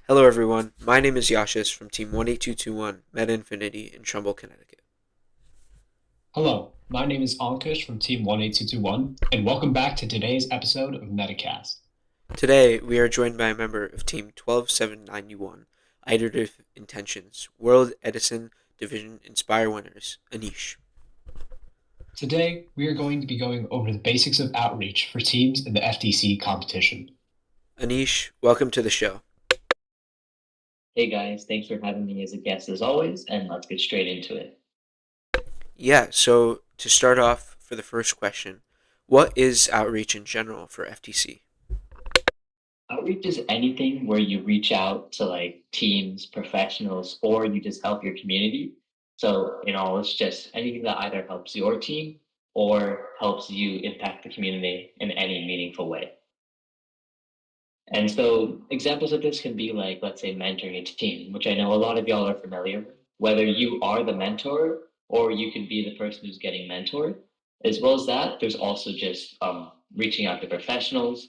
Hello, everyone. My name is Yashis from Team 18221 Meta Infinity in Trumbull, Connecticut. Hello, my name is Ankush from Team 18221, and welcome back to today's episode of Metacast. Today, we are joined by a member of Team 12791, Iterative Intentions, World Edison Division Inspire winners, Aneesh. Today, we are going to be going over the basics of outreach for teams in the FTC competition. Aneesh, welcome to the show. Hey guys, thanks for having me as a guest as always, and let's get straight into it. Yeah, so to start off for the first question, what is outreach in general for FTC? Outreach is anything where you reach out to like teams, professionals, or you just help your community. So, it's just anything that either helps your team or helps you impact the community in any meaningful way. And so examples of this can be like, let's say, mentoring a team, which I know a lot of y'all are familiar with, whether you are the mentor or you could be the person who's getting mentored. As well as that, there's also just reaching out to professionals,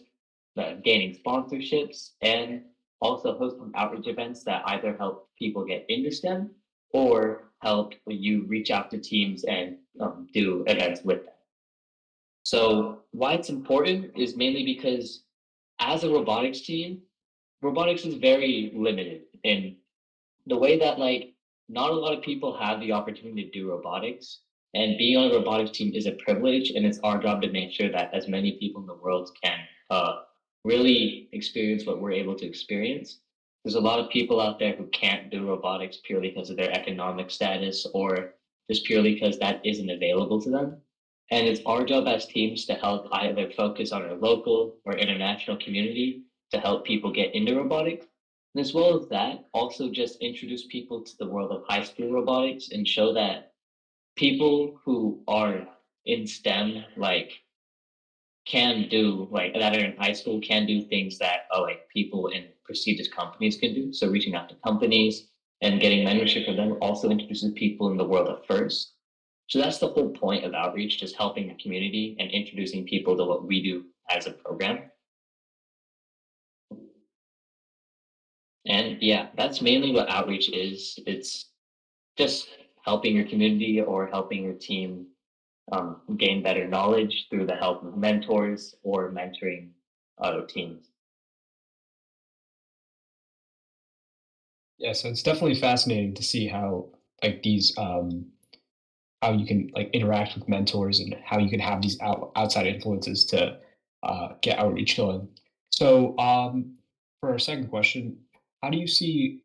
gaining sponsorships, and also hosting outreach events that either help people get into STEM or help you reach out to teams and do events with them. So, why it's important is mainly because as a robotics team, robotics is very limited in the way that like not a lot of people have the opportunity to do robotics. And being on a robotics team is a privilege, and it's our job to make sure that as many people in the world can really experience what we're able to experience. There's a lot of people out there who can't do robotics purely because of their economic status or just purely because that isn't available to them. And it's our job as teams to help either focus on our local or international community to help people get into robotics. And as well as that, also just introduce people to the world of high school robotics and show that people who are in STEM, like, can do, like, that are in high school, can do things that, like, people in prestigious companies can do. So reaching out to companies and getting mentorship from them also introduces people in the world of first. So that's the whole point of outreach, just helping the community and introducing people to what we do as a program. And yeah, that's mainly what outreach is. It's just helping your community or helping your team gain better knowledge through the help of mentors or mentoring other teams. Yeah, so it's definitely fascinating to see how like these how you can like interact with mentors and how you can have these outside influences to get outreach going. So for our second question, how do you see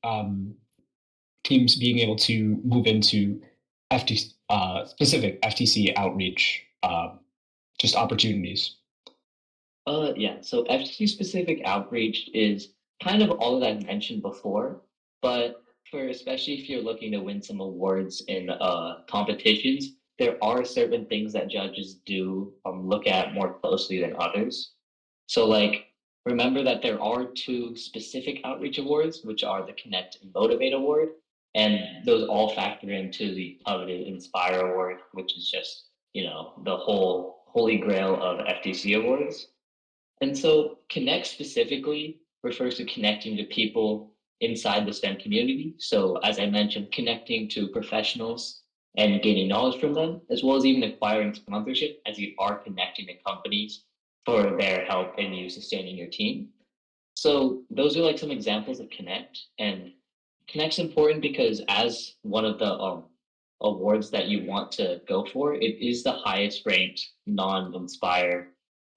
teams being able to move into specific FTC outreach just opportunities? Yeah. So FTC specific outreach is kind of all that I mentioned before, but for especially if you're looking to win some awards in competitions, there are certain things that judges do look at more closely than others. So, like, remember that there are two specific outreach awards, which are the Connect and Motivate Award, and those all factor into the coveted Inspire Award, which is just, the whole holy grail of FTC awards. And so, Connect specifically refers to connecting to people inside the STEM community. So, as I mentioned, connecting to professionals and gaining knowledge from them, as well as even acquiring sponsorship as you are connecting to companies for their help in you sustaining your team. So, those are like some examples of Connect. And Connect's important because as one of the awards that you want to go for, it is the highest ranked non-inspire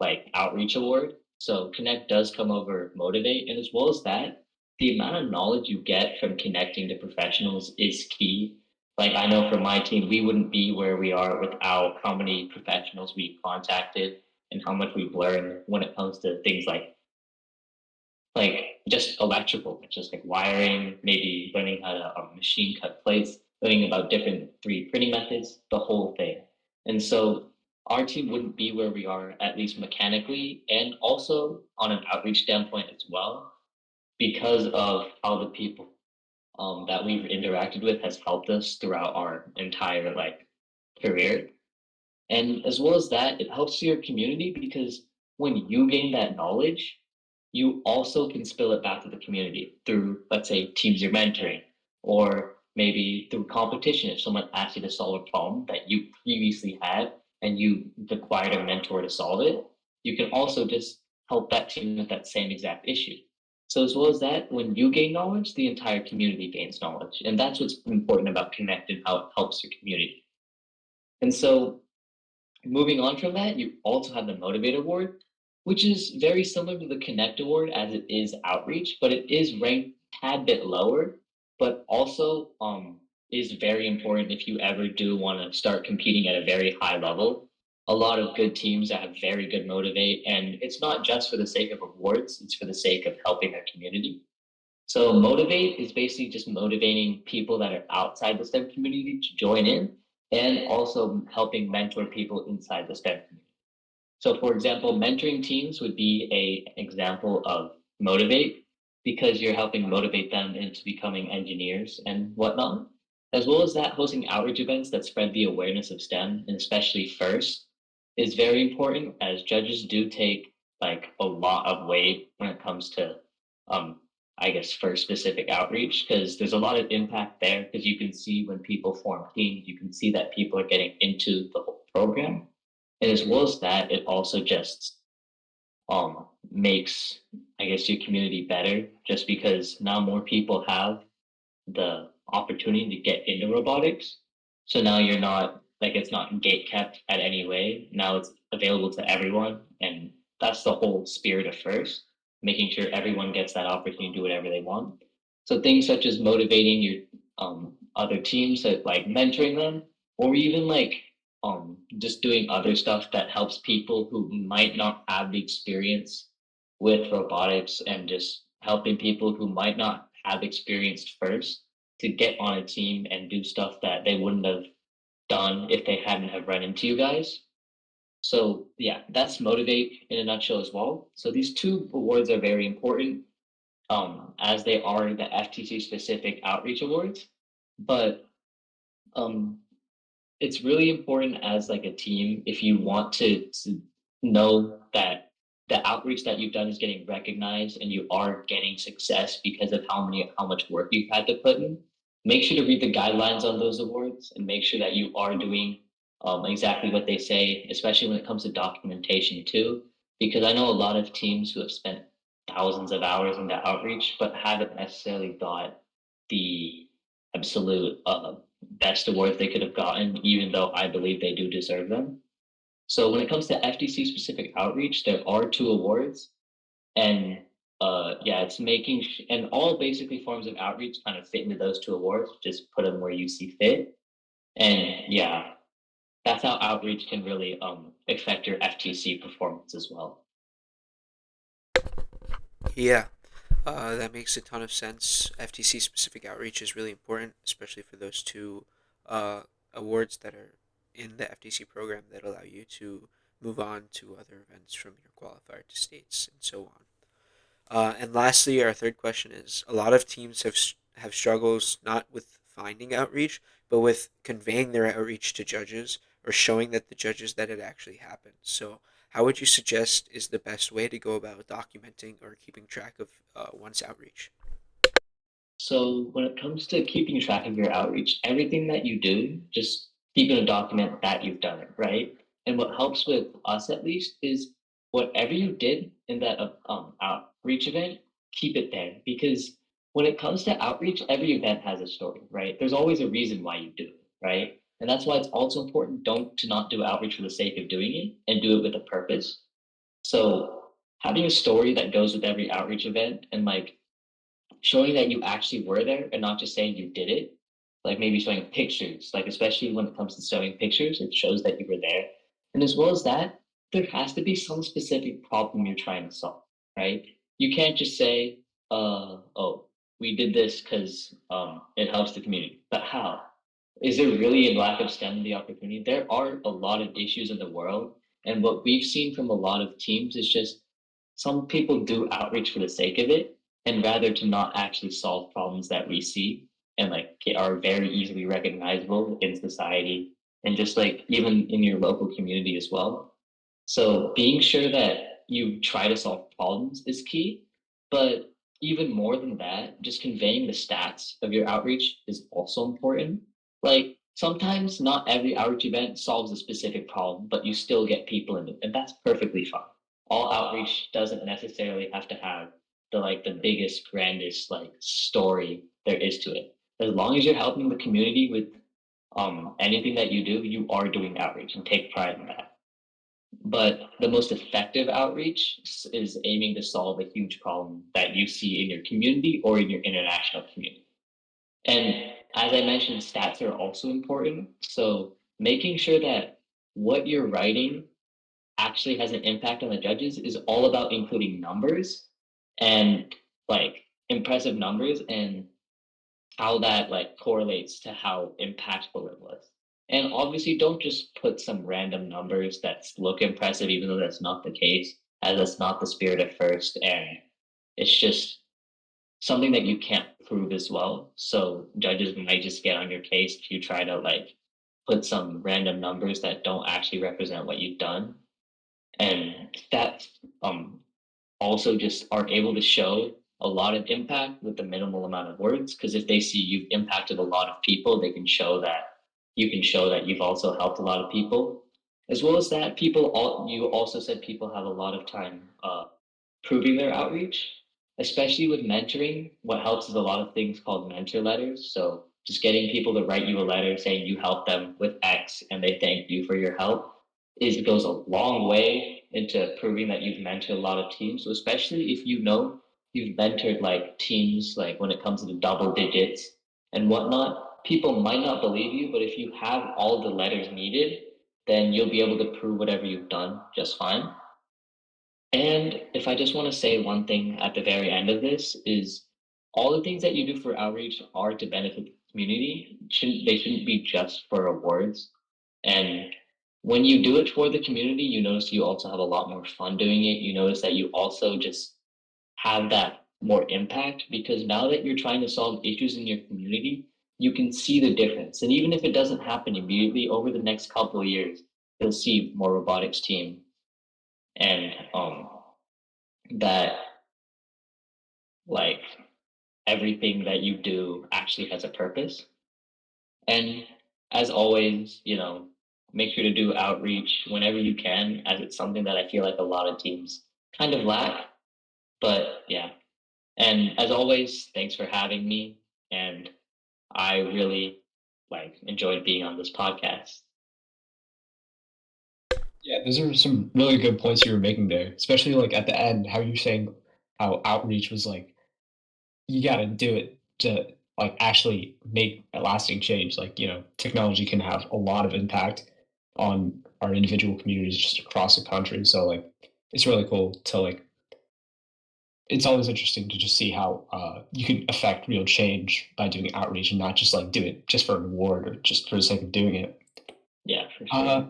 like outreach award. So Connect does come over Motivate, and as well as that, the amount of knowledge you get from connecting to professionals is key. Like I know for my team, we wouldn't be where we are without how many professionals we've contacted and how much we've learned when it comes to things like just electrical, just like wiring, maybe learning how to machine cut plates, learning about different 3D printing methods, the whole thing. And so our team wouldn't be where we are, at least mechanically, and also on an outreach standpoint as well, because of how the people that we've interacted with has helped us throughout our entire like career. And as well as that, it helps your community because when you gain that knowledge, you also can spill it back to the community through, let's say, teams you're mentoring, or maybe through competition. If someone asks you to solve a problem that you previously had and you required a mentor to solve it, you can also just help that team with that same exact issue. So, as well as that, when you gain knowledge, the entire community gains knowledge. And that's what's important about Connect and how it helps your community. And so, moving on from that, you also have the Motivate Award, which is very similar to the Connect Award as it is outreach, but it is ranked a tad bit lower, but also is very important if you ever do want to start competing at a very high level. A lot of good teams that have very good Motivate, and it's not just for the sake of awards, it's for the sake of helping their community. So motivate is basically just motivating people that are outside the STEM community to join in and also helping mentor people inside the STEM community. So for example, mentoring teams would be a example of motivate because you're helping motivate them into becoming engineers and whatnot. As well as that, hosting outreach events that spread the awareness of STEM and especially first is very important as judges do take like a lot of weight when it comes to um I guess first specific outreach because there's a lot of impact there because you can see when people form teams, you can see that people are getting into the whole program. And as well as that, it also just makes I guess your community better just because now more people have the opportunity to get into robotics. So now you're not like it's not gate kept at any way. Now it's available to everyone, and that's the whole spirit of first, making sure everyone gets that opportunity to do whatever they want. So things such as motivating your other teams, that like mentoring them, or even like just doing other stuff that helps people who might not have the experience with robotics and just helping people who might not have experienced first to get on a team and do stuff that they wouldn't have done if they hadn't have run into you guys. So yeah, that's motivate in a nutshell as well. So these two awards are very important, as they are the FTC specific outreach awards. But um, it's really important as like a team if you want to know that the outreach that you've done is getting recognized and you are getting success because of how much work you've had to put in. Make sure to read the guidelines on those awards and make sure that you are doing exactly what they say, especially when it comes to documentation too. Because I know a lot of teams who have spent thousands of hours into outreach but haven't necessarily got the absolute best awards they could have gotten, even though I believe they do deserve them. So when it comes to FTC specific outreach, there are two awards, and yeah, it's and all basically forms of outreach kind of fit into those two awards. Just put them where you see fit, and yeah, that's how outreach can really affect your FTC performance as well. Yeah, that makes a ton of sense. FTC specific outreach is really important, especially for those two uh, awards that are in the FTC program that allow you to move on to other events from your qualifier to states and so on. And lastly, our third question is: a lot of teams have struggles not with finding outreach, but with conveying their outreach to judges or showing that the judges that it actually happened. So, how would you suggest is the best way to go about documenting or keeping track of one's outreach? So when it comes to keeping track of your outreach, everything that you do, just keep in a document that you've done it, right? And what helps with us at least is whatever you did in that outreach event, keep it there because when it comes to outreach, every event has a story, right? There's always a reason why you do it, right? And that's why it's also important don't to not do outreach for the sake of doing it and do it with a purpose. So having a story that goes with every outreach event and like showing that you actually were there and not just saying you did it, like maybe showing pictures, like especially when it comes to showing pictures, it shows that you were there. And as well as that, there has to be some specific problem you're trying to solve, right? You can't just say, oh, we did this because it helps the community. But how? Is there really a lack of STEM in the opportunity? There are a lot of issues in the world. And what we've seen from a lot of teams is just some people do outreach for the sake of it and rather to not actually solve problems that we see and like are very easily recognizable in society and just like even in your local community as well. So being sure that you try to solve problems is key. But even more than that, just conveying the stats of your outreach is also important. Like sometimes not every outreach event solves a specific problem, but you still get people in it, and that's perfectly fine. All outreach doesn't necessarily have to have the biggest, grandest story there is to it. As long as you're helping the community with anything that you do, you are doing outreach and take pride in that. But the most effective outreach is aiming to solve a huge problem that you see in your community or in your international community. And as I mentioned, stats are also important. So making sure that what you're writing actually has an impact on the judges is all about including numbers and impressive numbers and how that correlates to how impactful it was. And obviously, don't just put some random numbers that look impressive, even though that's not the case, as that's not the spirit at first. And it's just something that you can't prove as well. So judges might just get on your case if you try to put some random numbers that don't actually represent what you've done. And that also just are able to show a lot of impact with the minimal amount of words, because if they see you've impacted a lot of people, they can show that you can show that you've also helped a lot of people, as well as that you also said people have a lot of time proving their outreach, especially with mentoring. What helps is a lot of things called mentor letters. So just getting people to write you a letter saying you helped them with X and they thank you for your help is it goes a long way into proving that you've mentored a lot of teams. So especially if you know you've mentored teams when it comes to the double digits and whatnot, people might not believe you, but if you have all the letters needed, then you'll be able to prove whatever you've done just fine. And if I just want to say one thing at the very end of this is all the things that you do for outreach are to benefit the community. They shouldn't be just for awards. And when you do it for the community, you notice you also have a lot more fun doing it. You notice that you also just have that more impact because now that you're trying to solve issues in your community, you can see the difference. And even if it doesn't happen immediately over the next couple of years, you'll see more robotics team and that like everything that you do actually has a purpose. And as always, make sure to do outreach whenever you can, as it's something that I feel like a lot of teams kind of lack. But yeah. And as always, thanks for having me. And I really enjoyed being on this podcast. Yeah, those are some really good points you were making there, especially like at the end, how you're saying how outreach was like you got to do it to like actually make a lasting change. Like, technology can have a lot of impact on our individual communities just across the country. So like it's really cool to like it's always interesting to just see how you can affect real change by doing outreach and not just like do it just for an award or just for the sake of doing it. Yeah, for sure. Uh,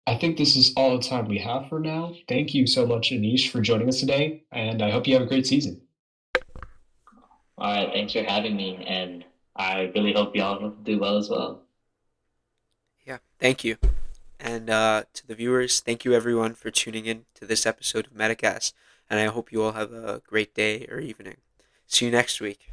I think this is all the time we have for now. Thank you so much, Anish, for joining us today, and I hope you have a great season. All right, thanks for having me. And I really hope y'all do well as well. Yeah, thank you. And to the viewers, thank you everyone for tuning in to this episode of Metacast. And I hope you all have a great day or evening. See you next week.